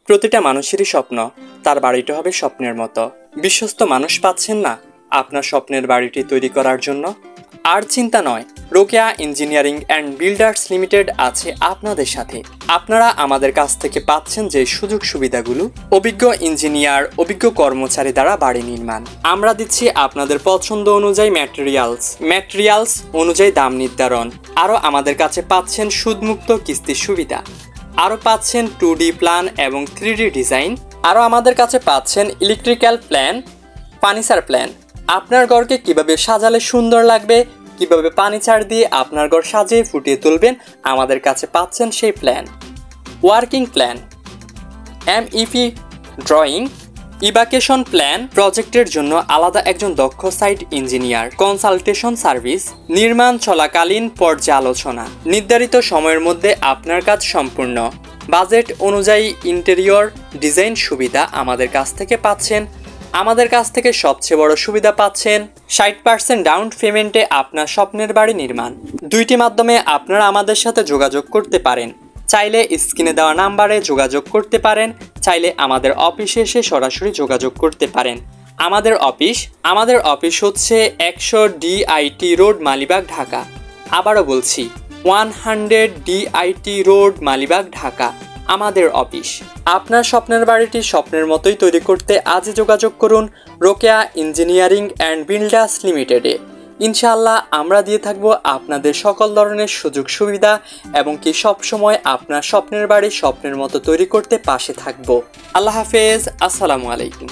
প্রতিটা মানুষেরই স্বপ্ন তার বাড়িটা হবে স্বপ্নের মতো। বিশ্বস্ত মানুষ পাচ্ছেন না আপনার স্বপ্নের বাড়িটি তৈরি করার জন্য? আর চিন্তা নয়, Rokeya engineering and builders limited আছে আপনাদের সাথে। আপনারা আমাদের কাছ থেকে পাচ্ছেন যে সুযোগ সুবিধাগুলো, অভিজ্ঞ ইঞ্জিনিয়ার, অভিজ্ঞ কর্মচারী দ্বারা বাড়ি নির্মাণ। আমরা দিচ্ছি আপনাদের পছন্দ অনুযায়ী ম্যাটেরিয়ালস অনুযায়ী দাম নির্ধারণ। আরও আমাদের কাছে পাচ্ছেন সুদমুক্ত কিস্তির সুবিধা। আরও পাচ্ছেন 2D প্ল্যান এবং 3D ডিজাইন। আরও আমাদের কাছে পাচ্ছেন ইলেকট্রিক্যাল প্ল্যান, ফার্নিচার প্ল্যান। আপনার ঘরকে কিভাবে সাজালে সুন্দর লাগবে, কিভাবে ফার্নিচার দিয়ে আপনার ঘর সাজিয়ে ফুটিয়ে তুলবেন, আমাদের কাছে পাচ্ছেন সেই plan. Working plan, MEP drawing, evacuation plan, প্রজেক্টের জন্য আলাদা একজন দক্ষ সাইট ইঞ্জিনিয়ার, কনসালটেশন সার্ভিস, নির্মাণ চলাকালীন পর্যালোচনা, নির্ধারিত সময়ের মধ্যে আপনার কাজ সম্পূর্ণ, বাজেট অনুযায়ী ইন্টেরিয়র ডিজাইন সুবিধা আমাদের কাছ থেকে পাচ্ছেন। আমাদের কাছ থেকে সবচেয়ে বড় সুবিধা পাচ্ছেন 60% ডাউন পেমেন্টে আপনার স্বপ্নের বাড়ি নির্মাণ। দুইটি মাধ্যমে আপনারা আমাদের সাথে যোগাযোগ করতে পারেন। চাইলে স্ক্রিনে দেওয়া নাম্বারে যোগাযোগ করতে পারেন, চাইলে আমাদের অফিসে এসে সরাসরি যোগাযোগ করতে পারেন। আমাদের অফিস হচ্ছে 100 DIT রোড, মালিবাগ, ঢাকা। আবারও বলছি, 100 DIT রোড, মালিবাগ, ঢাকা আমাদের অফিস। আপনার স্বপ্নের বাড়িটি স্বপ্নের মতোই তৈরি করতে আজই যোগাযোগ করুন রোকেয়া ইঞ্জিনিয়ারিং অ্যান্ড বিল্ডার্স লিমিটেডে। ইনশাআল্লাহ আমরা দিয়ে থাকবো আপনাদের সকল ধরনের সুযোগ সুবিধা এবং কি সবসময় আপনার স্বপ্নের বাড়ি স্বপ্নের মতো তৈরি করতে পাশে থাকবো। আল্লাহ হাফেজ, আসসালামু আলাইকুম।